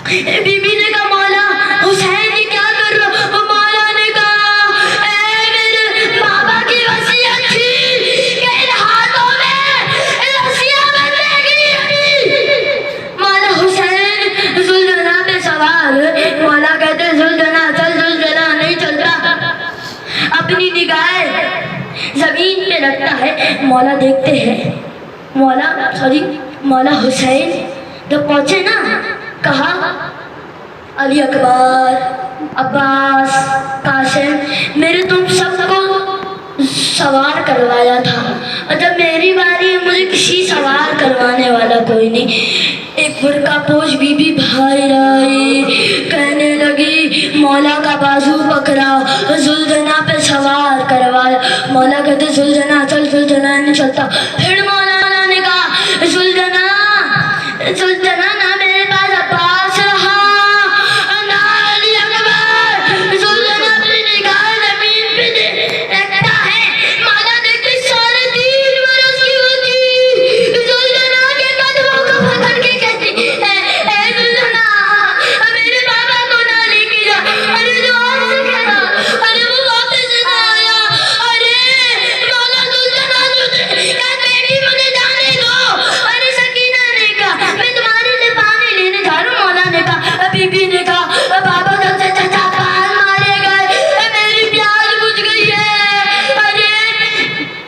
बीबी ने कहा मौला हुसैन जी क्या कर रहे हो? मौला ने कहा ए मेरे बाबा की वसीयत थी कि इन हाथों में रस्सियां बंधेगी अभी। मौला हुसैन जुलझना पे सवार, मौला कहते जुलझना चल, जुलझना नहीं चलता, अपनी निगाह जमीन पे रखता है। मौला देखते हैं, मौला हुसैन जब पहुंचे ना, कहा अली अकबर, अब्बास, कासिम, मेरे तुम सबको सवार करवाया था और जब मेरी बारी है मुझे किसी सवार करवाने वाला कोई नहीं। एक बुरका पोश बीबी भाई रही, कहने लगी मौला का बाजू पकड़ा, जुलझना पे सवार करवाया। मौला कहते जुलझना चल, जुलझना नहीं चलता। फिर मौलाना ने कहा जुलझना, जुलझना ना मेरे पास अब्बास रहा ना अली अकबर, जुलझना अपनी निगाह जमीन पे रखता है। मौला देखते 3.5 बरस की होती, जुलझना के कदमों को पकड़ के कहती ए जुलझना मेरे बाबा को ना लेके जा। अरे जो आपसे कहा, अरे वो वापस ना आया। अरे मौला जुलझना क्या बेटी मुझे जाने दो। अरे सकीना ने कहा मैं तुम्हारे लिए पानी लेने जा रहा हूँ। मौला ने कहा, बीबी ने कहा बाबा जब से चचा पान मारे गए मेरी प्यास बुझ गई है। अरे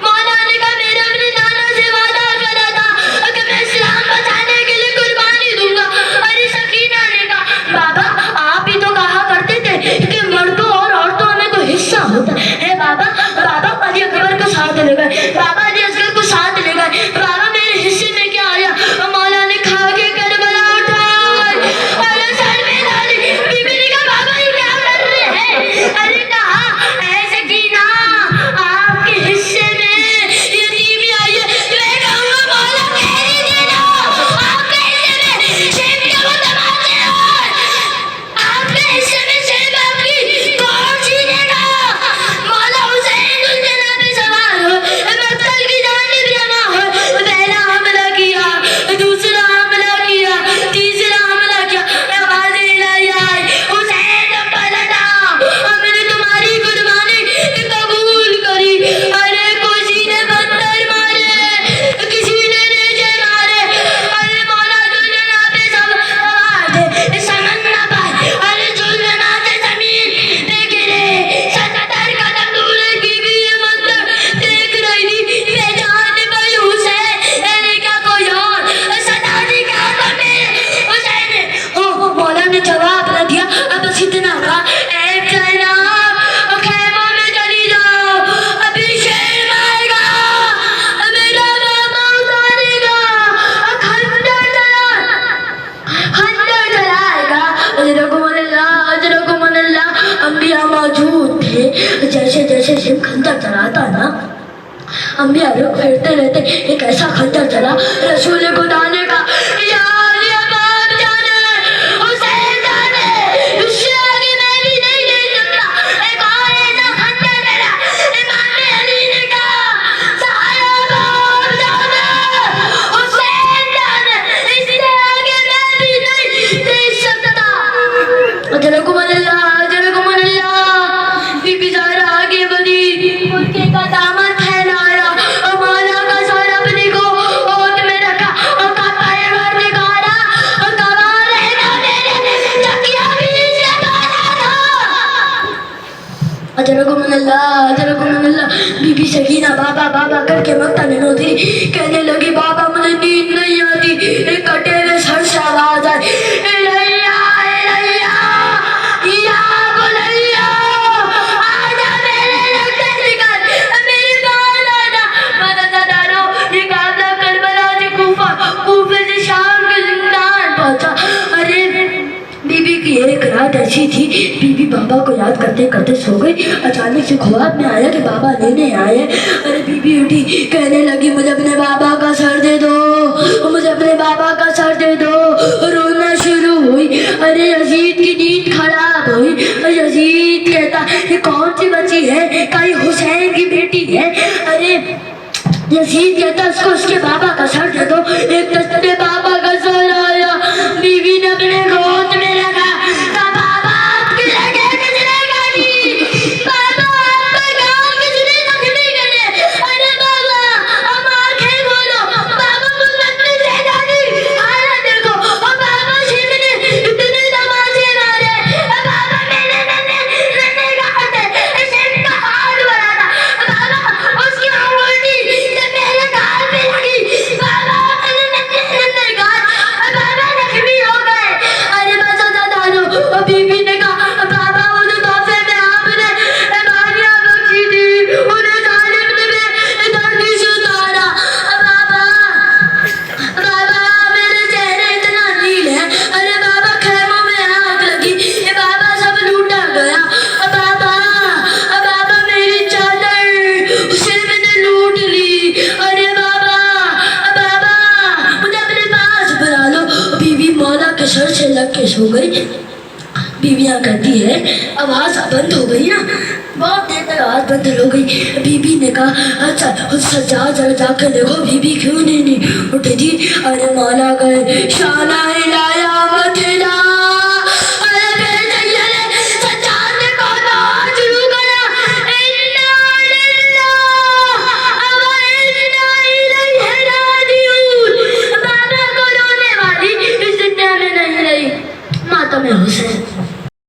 मौला ने कहा मेरे अपने नाना से वादा करा था कि मैं इस्लाम बचाने के लिए कुर्बानी दूंगा। अरे सकीना ने कहा बाबा आप ही तो कहा करते थे कि मर्दों और औरतों में कोई हिस्सा होता है। बाबा बाबा अली अकबर को साथ ले गए, बाबा अली असगर को साथ ले गए, बाबा मेरे हिस्से में क्या आया? मौला ने खा के करबला उठाई। अरे सर में डाली। बीबी ने कहा बाबा ये क्या कर रहे हैं? अरे कहा ऐसे की ना आपके हिस्से में यतीमी आई है। मैं कहूँगा मौला कह ही देना आपके हिस्से में शेब के वो तमाचे हैं, आपके हिस्से में शेब आपकी कौन छीनेगा? मौला हुसैन जुलझना पे सवार हो, मक्तल की जानिब रवाना हो। पहला हमला किया, दूसरा हमला किया, तीसरा हमला किया, आवाज़ें इलाही आई हुसैन पलटा, हमने तुम्हारी कुर्बानी कबूल करी। अरे किसी ने पत्थर मारे, किसी ने नेज़े मारे। अरे मौला जुलझना पे सवार थे, समझ ना पाए। अरे जुलझना से जमीन पे गिरे, 77 कदम दूर एक बीबी मंजर देख रही थी, पहचान पाई हुसैन अरे क्या कोई और सदाजी क्या में हुसैन ने मौला ने जवाब न दिया। अब बस इतना कहा ए जनाब खैमों में चली जाओ, अभी शेर आएगा, मेरा बाबा उतारेगा, खंजर चलाएगा। अजरकुमुल्लाह अंबिया मौजूद थे। जैसे जैसे सिर्फ खंजर चलाता ना, अंबिया रुक फिरते रहते। एक ऐसा खंजर चला रसूल खुदा ने कहा या अली अब्बास जाने, हुसैन जाने, उससे आगे मैं भी नहीं ले सकता। एक और ऐसा खंजर चला, इमाम अली ने कहा साहब जाने, हुसैन जाने, इससे आगे मैं भी नहीं ले सकता। अजरकुमुल्लाह बीबी ज़हरा आगे बढ़ी, उनके का दामन फैलाया, मौला का सर अपनी को ओट में रखा, उनका पैर निकाला, उनका बाल रहना मेरे तकिया भी से बांधा था। अजरकुमुल्लाह बीबी सकीना बाबा बाबा करके मक्ता में रोती, कहने लगी बाबा मुझे नींद नहीं आती। एक कटेरे सर से आवाज आई इलैया इलैया या बुलैया, आजा मेरे रक्त निकल, मेरे बाल आजा। मददारो ये काफिला करबला से कूफे से शाम के जिंदान पहुंचा। अरे बीबी की एक रात ऐसी थी, बीबी बाबा को याद करते करते सो गई। अचानक से ख्वाब में आया कि बाबा लेने आए। अरे बीबी उठी, कहने लगी मुझे अपने बाबा का सर दे दो, मुझे अपने बाबा का सर दे दो। रोना शुरू हुई। अरे यजीद की नींद खराब हुई। यजीद कहता ये कौन सी बच्ची है? कहीं हुसैन की बेटी है। अरे यजीद कहता उसको उसके बाबा का सर दे दो। एक दस्ते बाबा का सर आया, बीवी ने अपने गोद में کے سر سے لگ کے سو گئی. بیویاں کہتی ہے آواز بند ہو گئی نا, بہت دیر تک آواز بند ہو گئی. بی بی نے کہا اچھا سجاد ذرا جا کے دیکھو بی بی کیوں نہیں اٹھی تھی. ارے مولا گئے شانہ ہلایا مت ہلا. ارے بے سید سجاد نے کہا شروع کرا انا للہ و انا الیہ راجعون. بابا کو رونے والی اس دنیا میں نہیں رہی. ماتم حسین